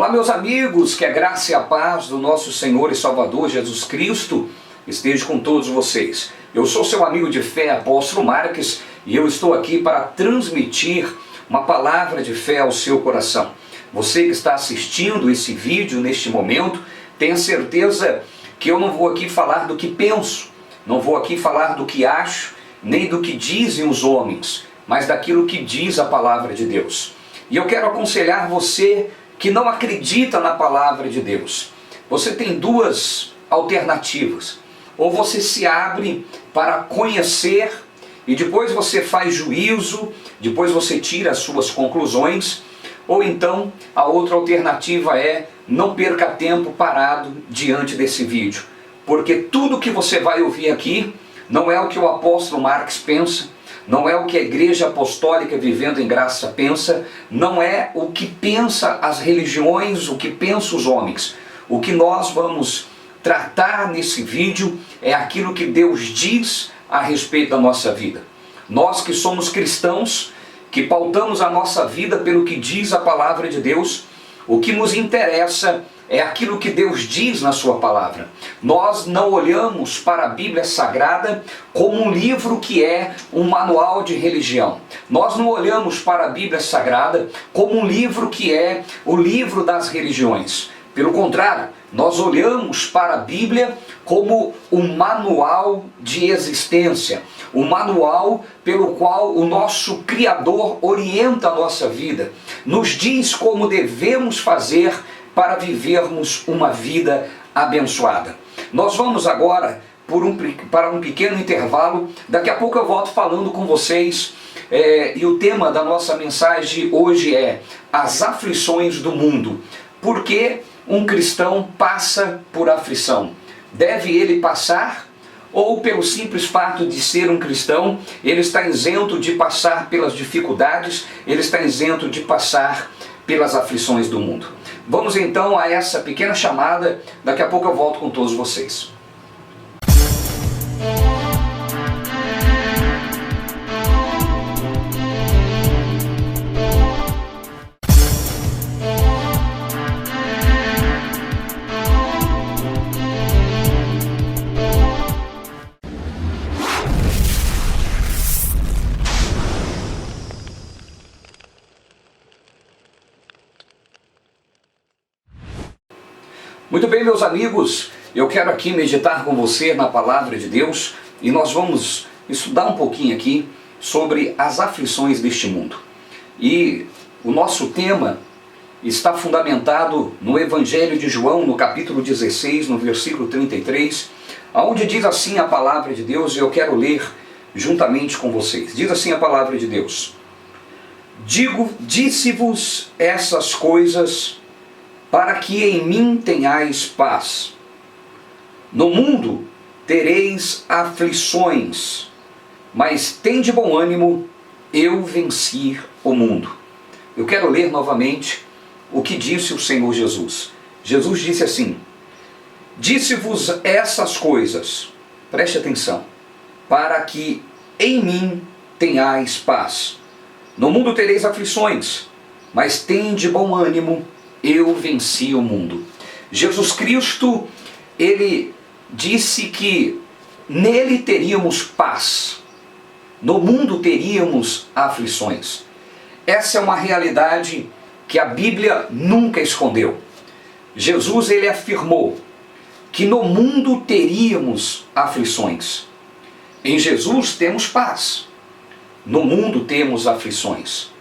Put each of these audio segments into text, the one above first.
Olá, meus amigos, que a graça e a paz do nosso Senhor e Salvador Jesus Cristo esteja com todos vocês. Eu sou seu amigo de fé, Apóstolo Marques, e eu estou aqui para transmitir uma palavra de fé ao seu coração. Você que está assistindo esse vídeo neste momento, tenha certeza que eu não vou aqui falar do que penso, não vou aqui falar do que acho, nem do que dizem os homens, mas daquilo que diz a palavra de Deus. E eu quero aconselhar você que não acredita na palavra de Deus. Você tem duas alternativas. Ou você se abre para conhecer e depois você faz juízo, depois você tira as suas conclusões, ou então a outra alternativa é não perca tempo parado diante desse vídeo, porque tudo que você vai ouvir aqui não é o que o apóstolo Marques pensa, não é o que a Igreja Apostólica Vivendo em Graça pensa, não é o que pensa as religiões, o que pensam os homens. O que nós vamos tratar nesse vídeo é aquilo que Deus diz a respeito da nossa vida. Nós que somos cristãos, que pautamos a nossa vida pelo que diz a palavra de Deus, o que nos interessa é aquilo que Deus diz na sua palavra. Nós não olhamos para a Bíblia Sagrada como um livro que é um manual de religião. Nós não olhamos para a Bíblia Sagrada como um livro que é o livro das religiões. Pelo contrário, nós olhamos para a Bíblia como um manual de existência, um manual pelo qual o nosso Criador orienta a nossa vida, nos diz como devemos fazer para vivermos uma vida abençoada. Nós vamos agora para um pequeno intervalo, daqui a pouco eu volto falando com vocês, e o tema da nossa mensagem hoje é as aflições do mundo. Por que um cristão passa por aflição? Deve ele passar? Ou pelo simples fato de ser um cristão, ele está isento de passar pelas dificuldades, ele está isento de passar pelas aflições do mundo? Vamos então a essa pequena chamada, daqui a pouco eu volto com todos vocês. Muito bem, meus amigos, eu quero aqui meditar com você na palavra de Deus e nós vamos estudar um pouquinho aqui sobre as aflições deste mundo. E o nosso tema está fundamentado no Evangelho de João, no capítulo 16, no versículo 33, onde diz assim a palavra de Deus, e eu quero ler juntamente com vocês. Diz assim a palavra de Deus: disse-vos essas coisas para que em mim tenhais paz. No mundo tereis aflições, mas tende bom ânimo, eu venci o mundo. Eu quero ler novamente o que disse o Senhor Jesus. Jesus disse assim: disse-vos essas coisas, preste atenção, para que em mim tenhais paz. No mundo tereis aflições, mas tende bom ânimo, eu venci o mundo. Jesus Cristo, ele disse que nele teríamos paz, no mundo teríamos aflições. Essa é uma realidade que a Bíblia nunca escondeu. Jesus, ele afirmou que no mundo teríamos aflições. Em Jesus temos paz, no mundo temos aflições.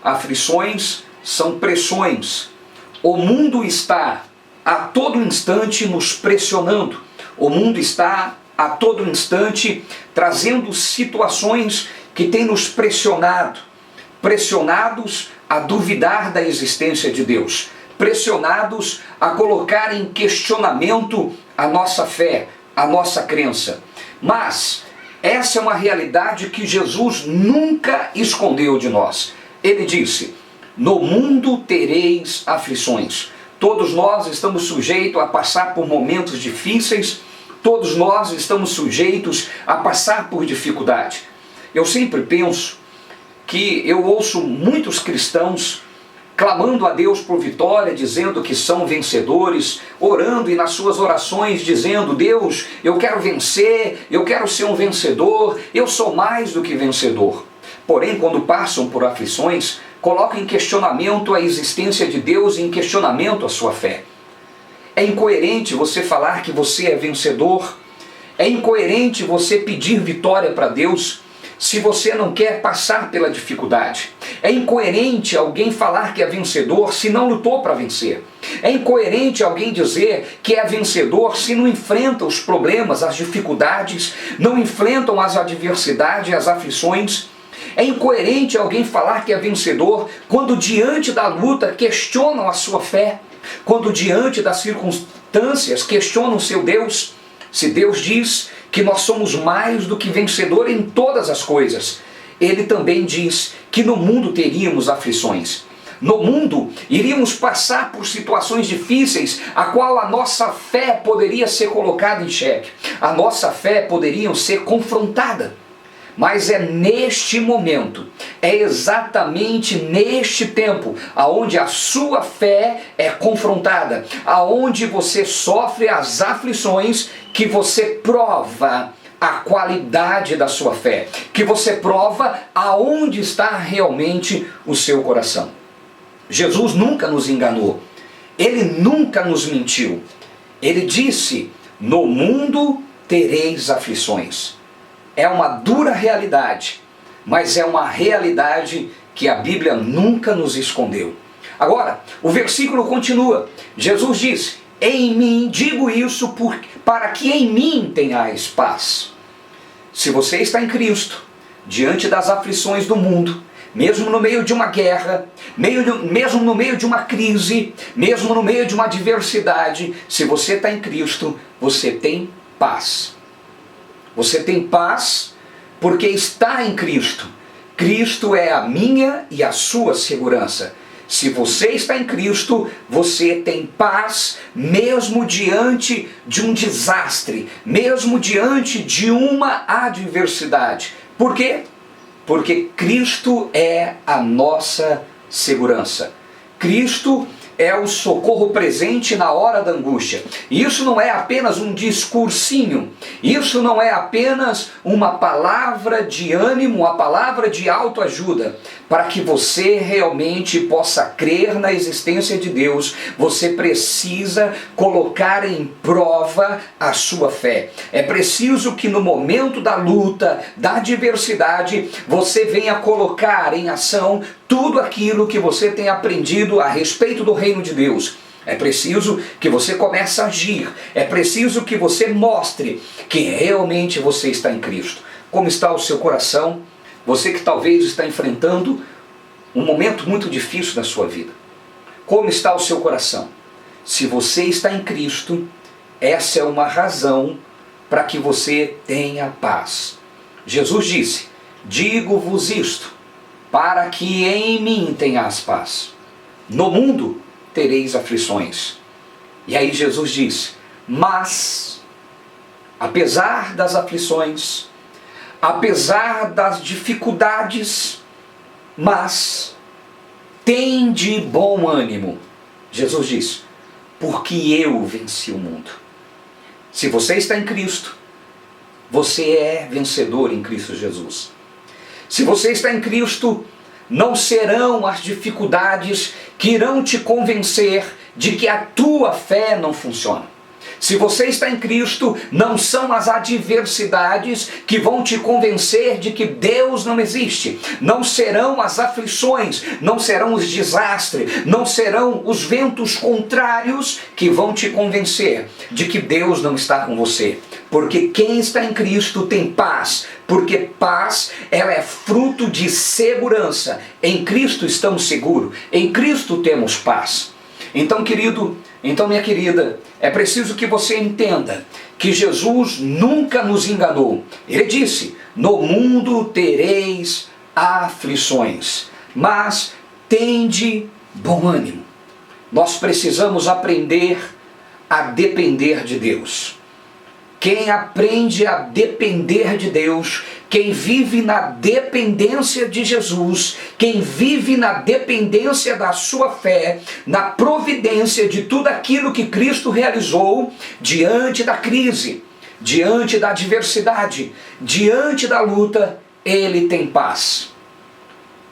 Aflições são pressões. O mundo está a todo instante nos pressionando. O mundo está a todo instante trazendo situações que têm nos pressionados a duvidar da existência de Deus, pressionados a colocar em questionamento a nossa fé, a nossa crença. Mas essa é uma realidade que Jesus nunca escondeu de nós. Ele disse: no mundo tereis aflições. Todos nós estamos sujeitos a passar por momentos difíceis, todos nós estamos sujeitos a passar por dificuldade. Eu sempre penso que eu ouço muitos cristãos clamando a Deus por vitória, dizendo que são vencedores, orando e nas suas orações dizendo: Deus, eu quero vencer, eu quero ser um vencedor, eu sou mais do que vencedor. Porém, quando passam por aflições, colocam em questionamento a existência de Deus e em questionamento a sua fé. É incoerente você falar que você é vencedor, é incoerente você pedir vitória para Deus se você não quer passar pela dificuldade. É incoerente alguém falar que é vencedor se não lutou para vencer. É incoerente alguém dizer que é vencedor se não enfrenta os problemas, as dificuldades, não enfrentam as adversidades, as aflições. É incoerente alguém falar que é vencedor quando diante da luta questionam a sua fé, quando diante das circunstâncias questionam o seu Deus. Se Deus diz que nós somos mais do que vencedor em todas as coisas, Ele também diz que no mundo teríamos aflições. No mundo iríamos passar por situações difíceis, a qual a nossa fé poderia ser colocada em xeque. A nossa fé poderia ser confrontada. Mas é neste momento, é exatamente neste tempo, aonde a sua fé é confrontada, aonde você sofre as aflições, que você prova a qualidade da sua fé, que você prova aonde está realmente o seu coração. Jesus nunca nos enganou, Ele nunca nos mentiu. Ele disse: no mundo tereis aflições. É uma dura realidade, mas é uma realidade que a Bíblia nunca nos escondeu. Agora, o versículo continua. Jesus disse: em mim digo isso para que em mim tenhais paz. Se você está em Cristo, diante das aflições do mundo, mesmo no meio de uma guerra, mesmo no meio de uma crise, mesmo no meio de uma adversidade, se você está em Cristo, você tem paz. Você tem paz porque está em Cristo. Cristo é a minha e a sua segurança. Se você está em Cristo, você tem paz mesmo diante de um desastre, mesmo diante de uma adversidade. Por quê? Porque Cristo é a nossa segurança. Cristo é o socorro presente na hora da angústia. E isso não é apenas um discursinho, isso não é apenas uma palavra de ânimo, uma palavra de autoajuda. Para que você realmente possa crer na existência de Deus, você precisa colocar em prova a sua fé. É preciso que no momento da luta, da adversidade, você venha colocar em ação tudo aquilo que você tem aprendido a respeito do reino de Deus. É preciso que você comece a agir. É preciso que você mostre que realmente você está em Cristo. Como está o seu coração? Você que talvez está enfrentando um momento muito difícil da sua vida. Como está o seu coração? Se você está em Cristo, essa é uma razão para que você tenha paz. Jesus disse: digo-vos isto, para que em mim tenhas paz. No mundo tereis aflições. E aí Jesus disse: mas, apesar das aflições, apesar das dificuldades, mas tende bom ânimo. Jesus diz: porque eu venci o mundo. Se você está em Cristo, você é vencedor em Cristo Jesus. Se você está em Cristo, não serão as dificuldades que irão te convencer de que a tua fé não funciona. Se você está em Cristo, não são as adversidades que vão te convencer de que Deus não existe. Não serão as aflições, não serão os desastres, não serão os ventos contrários que vão te convencer de que Deus não está com você. Porque quem está em Cristo tem paz, porque paz ela é fruto de segurança. Em Cristo estamos seguros, em Cristo temos paz. Então, querido, minha querida, é preciso que você entenda que Jesus nunca nos enganou. Ele disse: no mundo tereis aflições, mas tende bom ânimo. Nós precisamos aprender a depender de Deus. quem aprende a depender de Deus, quem vive na dependência de Jesus, quem vive na dependência da sua fé, na providência de tudo aquilo que Cristo realizou diante da crise, diante da adversidade, diante da luta, ele tem paz.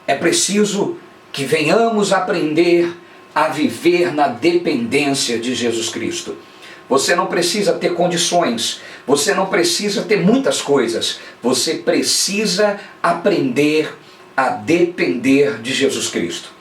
É preciso que venhamos aprender a viver na dependência de Jesus Cristo. Você não precisa ter condições, você não precisa ter muitas coisas, você precisa aprender a depender de Jesus Cristo.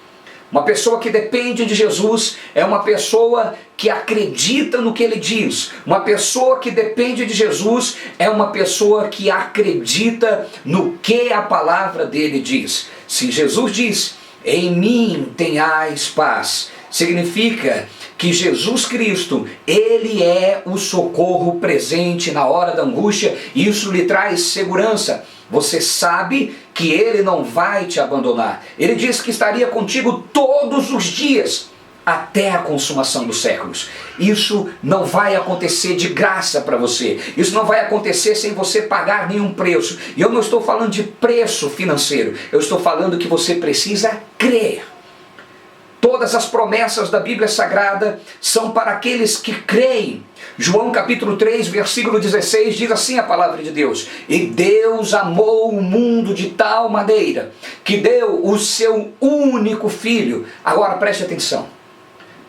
Uma pessoa que depende de Jesus é uma pessoa que acredita no que ele diz. Uma pessoa que depende de Jesus é uma pessoa que acredita no que a palavra dele diz. Se Jesus diz, em mim tenhais paz, significa que Jesus Cristo, ele é o socorro presente na hora da angústia, e isso lhe traz segurança. Você sabe que ele não vai te abandonar. Ele diz que estaria contigo todos os dias, até a consumação dos séculos. Isso não vai acontecer de graça para você. Isso não vai acontecer sem você pagar nenhum preço. E eu não estou falando de preço financeiro. Eu estou falando que você precisa crer. Todas as promessas da Bíblia Sagrada são para aqueles que creem. João capítulo 3, versículo 16, diz assim a palavra de Deus: e Deus amou o mundo de tal maneira que deu o seu único filho. Agora preste atenção.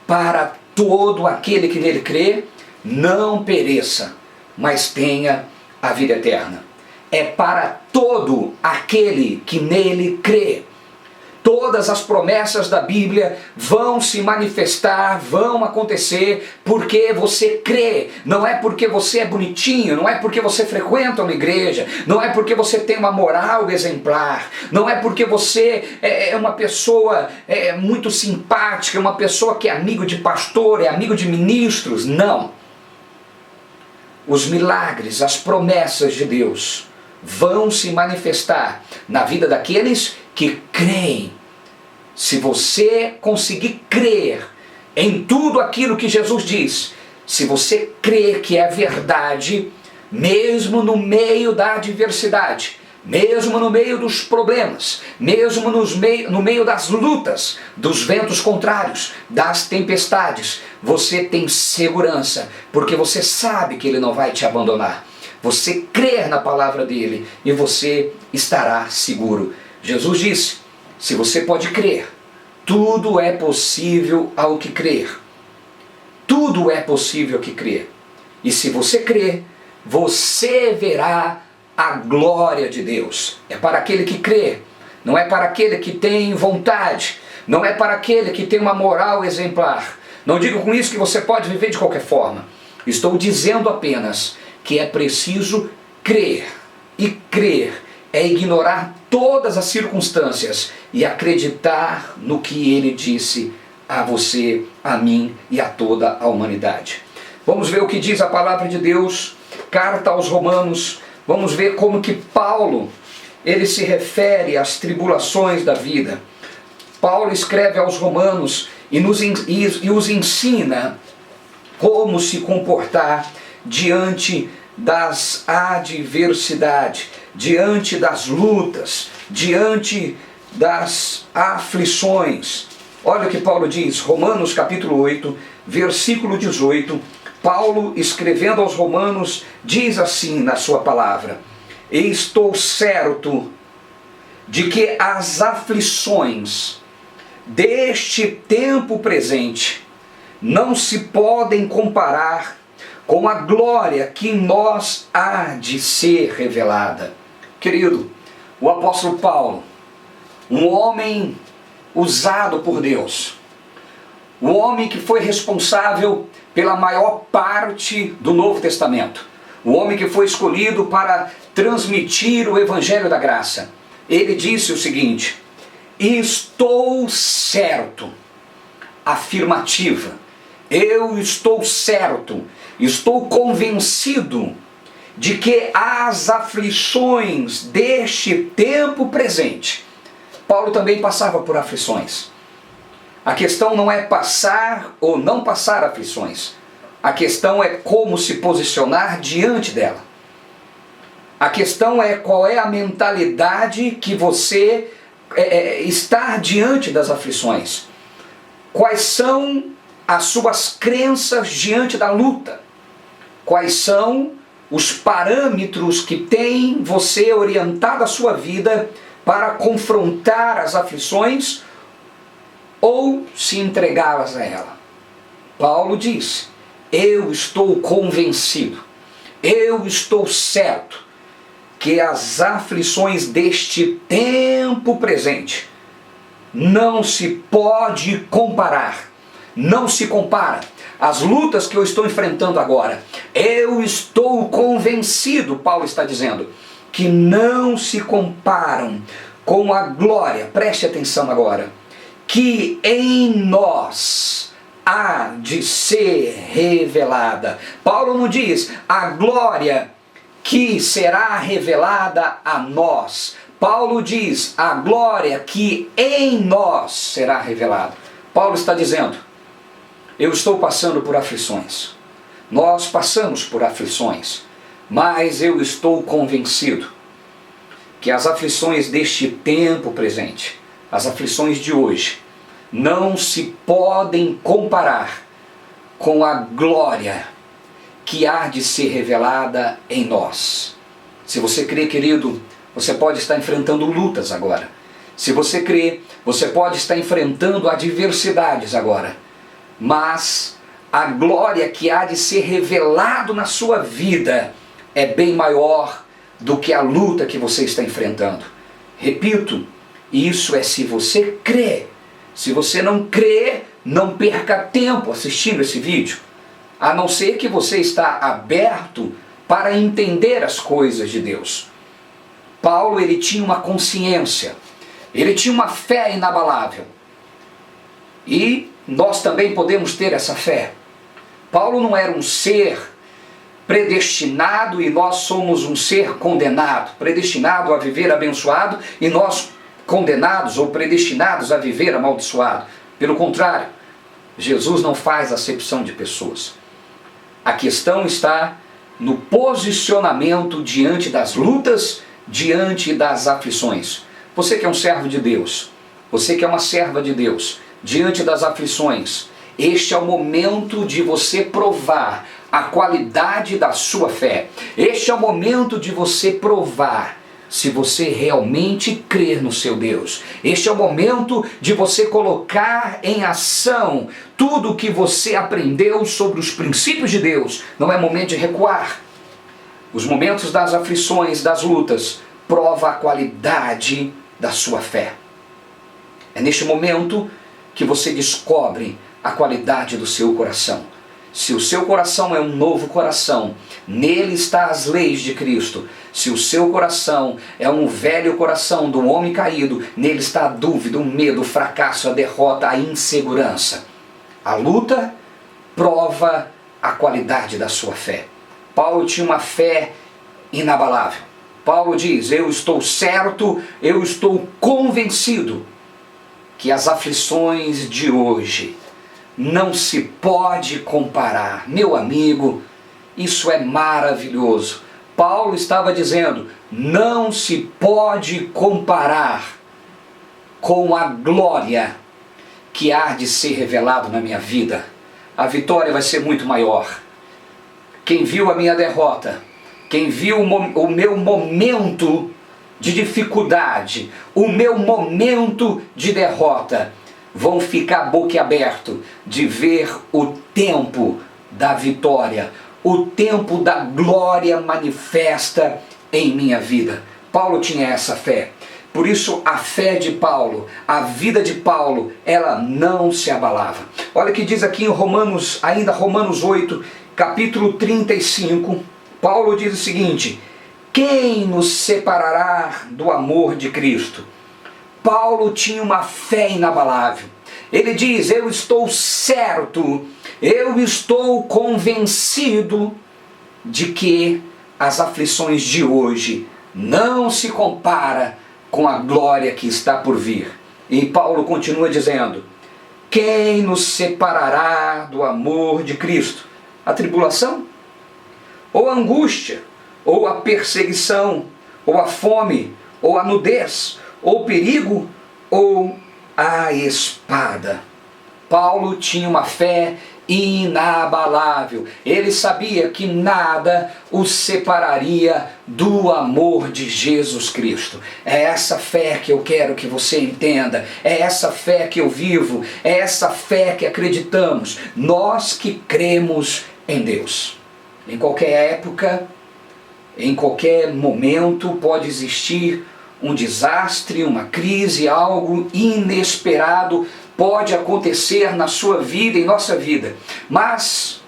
Para todo aquele que nele crê, não pereça, mas tenha a vida eterna. É para todo aquele que nele crê. Todas as promessas da Bíblia vão se manifestar, vão acontecer, porque você crê. Não é porque você é bonitinho, não é porque você frequenta uma igreja, não é porque você tem uma moral exemplar, não é porque você é uma pessoa muito simpática, uma pessoa que é amigo de pastor, é amigo de ministros. Não. Os milagres, as promessas de Deus vão se manifestar na vida daqueles que creem. Se você conseguir crer em tudo aquilo que Jesus diz, se você crer que é verdade, mesmo no meio da adversidade, mesmo no meio dos problemas, mesmo no meio das lutas, dos ventos contrários, das tempestades, você tem segurança, porque você sabe que Ele não vai te abandonar. Você crer na palavra dele e você estará seguro. Jesus disse: se você pode crer, tudo é possível ao que crer. Tudo é possível ao que crer. E se você crer, você verá a glória de Deus. É para aquele que crê, não é para aquele que tem vontade, não é para aquele que tem uma moral exemplar. Não digo com isso que você pode viver de qualquer forma. Estou dizendo apenas que é preciso crer. E crer é ignorar todas as circunstâncias e acreditar no que ele disse a você, a mim e a toda a humanidade. Vamos ver o que diz a palavra de Deus, carta aos Romanos. Vamos ver como que Paulo, ele se refere às tribulações da vida. Paulo escreve aos Romanos e os ensina como se comportar diante das adversidades, diante das lutas, diante das aflições. Olha o que Paulo diz, Romanos capítulo 8, versículo 18, Paulo, escrevendo aos Romanos, diz assim na sua palavra: estou certo de que as aflições deste tempo presente não se podem comparar com a glória que em nós há de ser revelada. Querido, o apóstolo Paulo, um homem usado por Deus, o homem que foi responsável pela maior parte do Novo Testamento, o homem que foi escolhido para transmitir o Evangelho da Graça, ele disse o seguinte: estou certo, afirmativa, eu estou certo, estou convencido de que as aflições deste tempo presente, Paulo também passava por aflições. A questão não é passar ou não passar aflições. A questão é como se posicionar diante dela. A questão é qual é a mentalidade que você está diante das aflições. Quais são as suas crenças diante da luta? Quais são os parâmetros que tem você orientado a sua vida para confrontar as aflições ou se entregá-las a ela? Paulo diz: eu estou convencido, eu estou certo que as aflições deste tempo presente não se pode comparar, não se compara. As lutas que eu estou enfrentando agora, eu estou convencido, Paulo está dizendo, que não se comparam com a glória, preste atenção agora, que em nós há de ser revelada. Paulo não diz a glória que será revelada a nós. Paulo diz a glória que em nós será revelada. Paulo está dizendo: eu estou passando por aflições. Nós passamos por aflições, mas eu estou convencido que as aflições deste tempo presente, as aflições de hoje, não se podem comparar com a glória que há de ser revelada em nós. Se você crê, querido, você pode estar enfrentando lutas agora. Se você crê, você pode estar enfrentando adversidades agora. Mas a glória que há de ser revelado na sua vida é bem maior do que a luta que você está enfrentando. Repito, isso é se você crê. Se você não crê, não perca tempo assistindo esse vídeo. A não ser que você está aberto para entender as coisas de Deus. Paulo, ele tinha uma consciência, ele tinha uma fé inabalável. E nós também podemos ter essa fé. Paulo não era um ser predestinado e nós somos um ser condenado, predestinado a viver abençoado e nós condenados ou predestinados a viver amaldiçoado. Pelo contrário, Jesus não faz acepção de pessoas. A questão está no posicionamento diante das lutas, diante das aflições. Você que é um servo de Deus, você que é uma serva de Deus, diante das aflições, este é o momento de você provar a qualidade da sua fé. Este é o momento de você provar se você realmente crer no seu Deus. Este é o momento de você colocar em ação tudo o que você aprendeu sobre os princípios de Deus. Não é momento de recuar. Os momentos das aflições, das lutas, prova a qualidade da sua fé. É neste momento que você descobre a qualidade do seu coração. Se o seu coração é um novo coração, nele está as leis de Cristo. Se o seu coração é um velho coração do homem caído, nele está a dúvida, o medo, o fracasso, a derrota, a insegurança. A luta prova a qualidade da sua fé. Paulo tinha uma fé inabalável. Paulo diz: eu estou certo, eu estou convencido que as aflições de hoje não se pode comparar. Meu amigo, isso é maravilhoso. Paulo estava dizendo: não se pode comparar com a glória que há de ser revelado na minha vida. A vitória vai ser muito maior. Quem viu a minha derrota, quem viu o meu momento de dificuldade, o meu momento de derrota, vão ficar boquiaberto de ver o tempo da vitória, o tempo da glória manifesta em minha vida. Paulo tinha essa fé. Por isso a fé de Paulo, a vida de Paulo, ela não se abalava. Olha o que diz aqui em Romanos, ainda Romanos 8, capítulo 35, Paulo diz o seguinte: quem nos separará do amor de Cristo? Paulo tinha uma fé inabalável. Ele diz: eu estou certo, eu estou convencido de que as aflições de hoje não se compara com a glória que está por vir. E Paulo continua dizendo: quem nos separará do amor de Cristo? A tribulação? Ou a angústia? Ou a perseguição? Ou a fome? Ou a nudez? Ou o perigo? Ou a espada? Paulo tinha uma fé inabalável. Ele sabia que nada o separaria do amor de Jesus Cristo. É essa fé que eu quero que você entenda. É essa fé que eu vivo. É essa fé que acreditamos. Nós que cremos em Deus. Em qualquer época, em qualquer momento pode existir um desastre, uma crise, algo inesperado pode acontecer na sua vida, em nossa vida. Mas,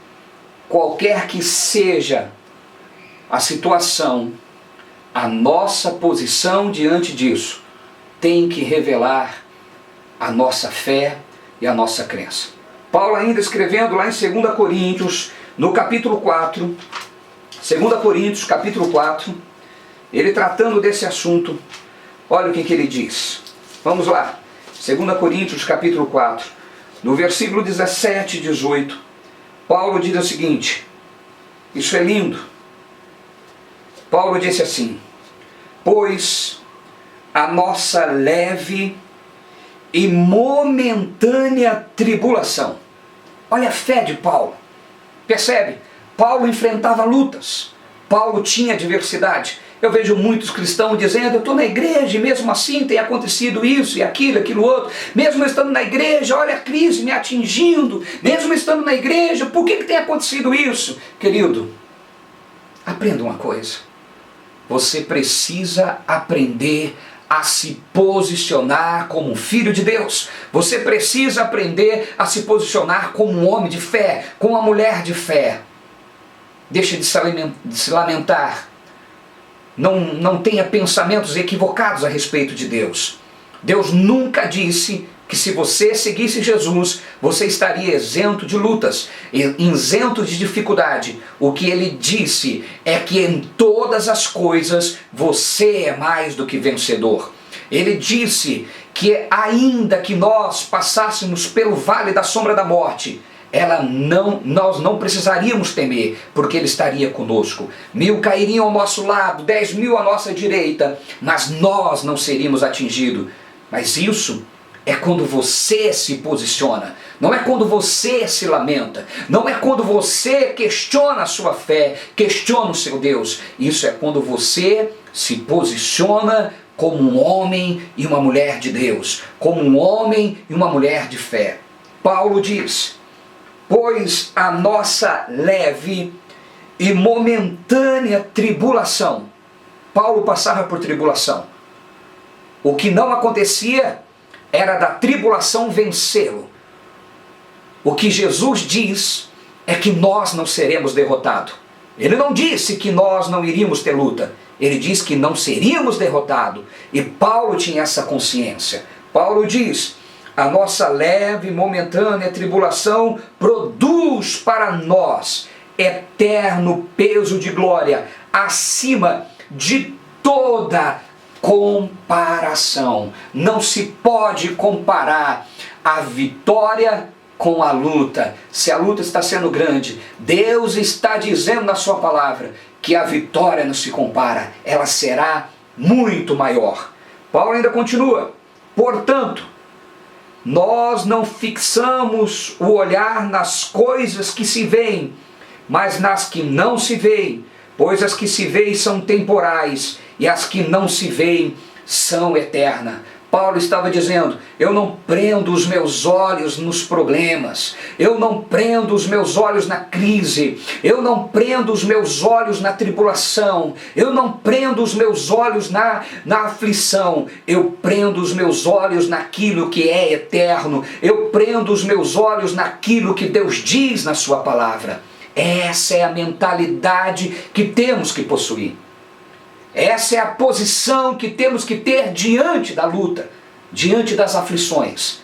qualquer que seja a situação, a nossa posição diante disso tem que revelar a nossa fé e a nossa crença. Paulo ainda escrevendo lá em 2 Coríntios, no capítulo 4, 2 Coríntios, capítulo 4, ele tratando desse assunto, olha o que ele diz. Vamos lá. 2 Coríntios capítulo 4, no versículo 17 e 18, Paulo diz o seguinte, isso é lindo. Paulo disse assim: pois a nossa leve e momentânea tribulação. Olha a fé de Paulo. Percebe? Paulo enfrentava lutas. Paulo tinha adversidade. Eu vejo muitos cristãos dizendo, eu estou na igreja e mesmo assim tem acontecido isso e aquilo outro. Mesmo estando na igreja, olha a crise me atingindo. Mesmo estando na igreja, por que tem acontecido isso? Querido, aprenda uma coisa. Você precisa aprender a se posicionar como um filho de Deus. Você precisa aprender a se posicionar como um homem de fé, como uma mulher de fé. Deixe de se lamentar. Não tenha pensamentos equivocados a respeito de Deus. Deus nunca disse que se você seguisse Jesus, você estaria isento de lutas, isento de dificuldade. O que ele disse é que em todas as coisas você é mais do que vencedor. Ele disse que ainda que nós passássemos pelo vale da sombra da morte, nós não precisaríamos temer, porque Ele estaria conosco. 1000 cairiam ao nosso lado, 10.000 à nossa direita, mas nós não seríamos atingidos. Mas isso é quando você se posiciona, não é quando você se lamenta, não é quando você questiona a sua fé, questiona o seu Deus. Isso é quando você se posiciona como um homem e uma mulher de Deus, como um homem e uma mulher de fé. Paulo diz: pois a nossa leve e momentânea tribulação. Paulo passava por tribulação. O que não acontecia era da tribulação vencê-lo. O que Jesus diz é que nós não seremos derrotados. Ele não disse que nós não iríamos ter luta. Ele diz que não seríamos derrotados. E Paulo tinha essa consciência. Paulo diz: a nossa leve e momentânea tribulação produz para nós eterno peso de glória, acima de toda comparação. Não se pode comparar a vitória com a luta. Se a luta está sendo grande, Deus está dizendo na sua palavra que a vitória não se compara, ela será muito maior. Paulo ainda continua: portanto, nós não fixamos o olhar nas coisas que se veem, mas nas que não se veem, pois as que se veem são temporais e as que não se veem são eternas. Paulo estava dizendo: eu não prendo os meus olhos nos problemas, eu não prendo os meus olhos na crise, eu não prendo os meus olhos na tribulação, eu não prendo os meus olhos na aflição, eu prendo os meus olhos naquilo que é eterno, eu prendo os meus olhos naquilo que Deus diz na sua palavra. Essa é a mentalidade que temos que possuir. Essa é a posição que temos que ter diante da luta, diante das aflições.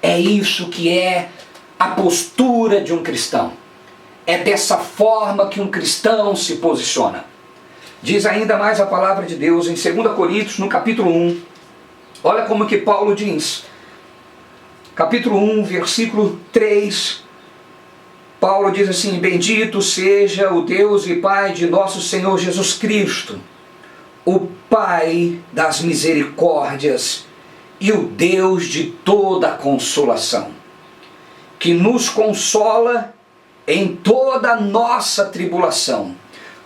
É isso que é a postura de um cristão. É dessa forma que um cristão se posiciona. Diz ainda mais a palavra de Deus em 2 Coríntios, no capítulo 1. Olha como que Paulo diz. Capítulo 1, versículo 3. Paulo diz assim: bendito seja o Deus e Pai de nosso Senhor Jesus Cristo, o Pai das misericórdias e o Deus de toda consolação, que nos consola em toda a nossa tribulação.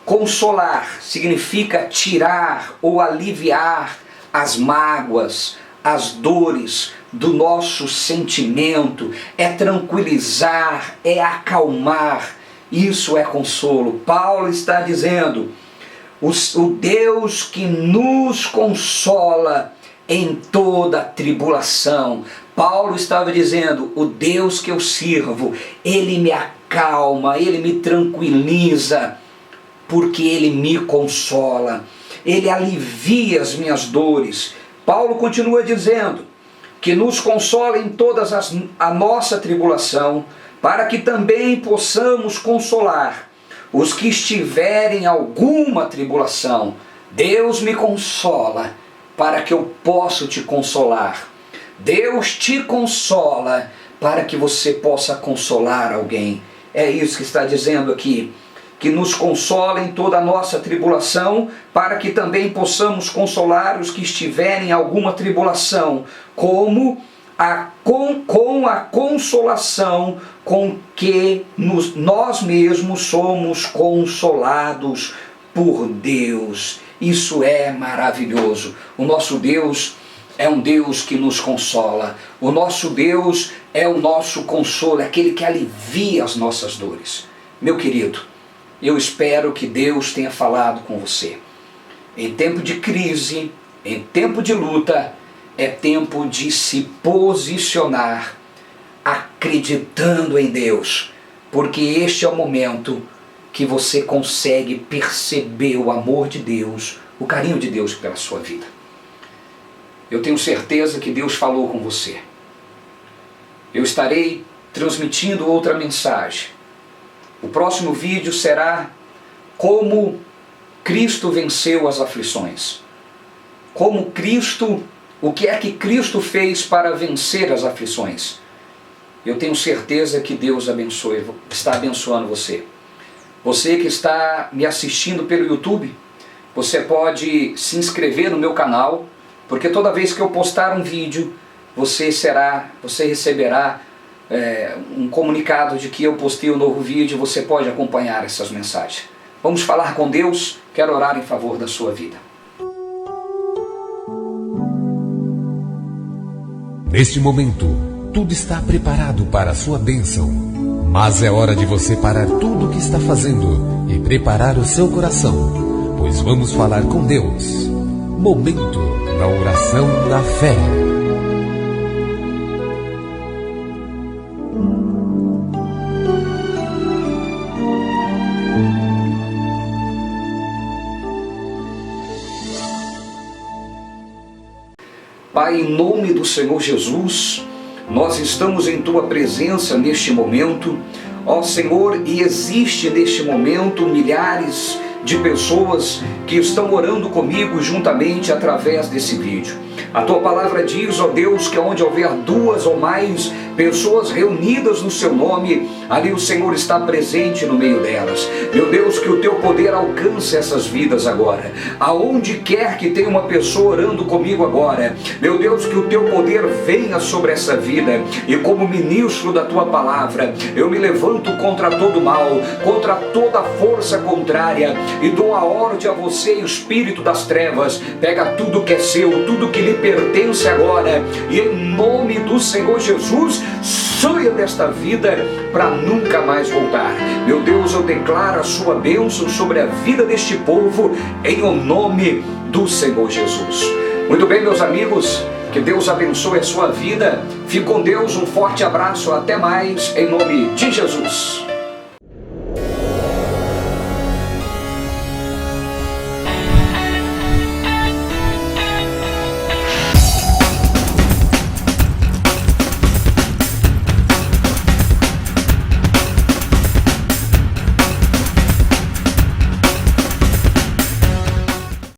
Consolar significa tirar ou aliviar as mágoas, as dores do nosso sentimento, é tranquilizar, é acalmar. Isso é consolo. Paulo está dizendo: o Deus que nos consola em toda tribulação. Paulo estava dizendo: o Deus que eu sirvo, Ele me acalma, Ele me tranquiliza, porque Ele me consola, Ele alivia as minhas dores. Paulo continua dizendo que nos consola em todas a nossa tribulação, para que também possamos consolar os que estiverem em alguma tribulação. Deus me consola para que eu possa te consolar. Deus te consola para que você possa consolar alguém. É isso que está dizendo aqui, que nos consola em toda a nossa tribulação, para que também possamos consolar os que estiverem em alguma tribulação, com a consolação com que nós mesmos somos consolados por Deus. Isso é maravilhoso. O nosso Deus é um Deus que nos consola. O nosso Deus é o nosso consolo, é aquele que alivia as nossas dores. Meu querido, eu espero que Deus tenha falado com você. Em tempo de crise, em tempo de luta, é tempo de se posicionar acreditando em Deus, porque este é o momento que você consegue perceber o amor de Deus, o carinho de Deus pela sua vida. Eu tenho certeza que Deus falou com você. Eu estarei transmitindo outra mensagem. O próximo vídeo será como Cristo venceu as aflições. O que é que Cristo fez para vencer as aflições? Eu tenho certeza que Deus está abençoando você. Você que está me assistindo pelo YouTube, você pode se inscrever no meu canal, porque toda vez que eu postar um vídeo, você receberá um comunicado de que eu postei um novo vídeo. Você pode acompanhar essas mensagens. Vamos falar com Deus. Quero orar em favor da sua vida. Neste momento, tudo está preparado para a sua bênção, mas é hora de você parar tudo o que está fazendo e preparar o seu coração, pois vamos falar com Deus. Momento da oração da fé. Pai, em nome do Senhor Jesus, nós estamos em Tua presença neste momento, ó Senhor, e existe neste momento milhares de pessoas que estão orando comigo juntamente através desse vídeo. A Tua palavra diz, ó Deus, que onde houver duas ou mais pessoas reunidas no Seu nome, ali o Senhor está presente no meio delas. Meu Deus, que o Teu poder alcance essas vidas agora. Aonde quer que tenha uma pessoa orando comigo agora, meu Deus, que o Teu poder venha sobre essa vida. E como ministro da Tua palavra, eu me levanto contra todo mal, contra toda força contrária, e dou a ordem a você, espírito das trevas, pega tudo que é seu, tudo que lhe pertence agora, e em nome do Senhor Jesus, saia desta vida para nunca mais voltar. Meu Deus, eu declaro a sua bênção sobre a vida deste povo, em o nome do Senhor Jesus. Muito bem, meus amigos, que Deus abençoe a sua vida. Fique com Deus, um forte abraço, até mais, em nome de Jesus.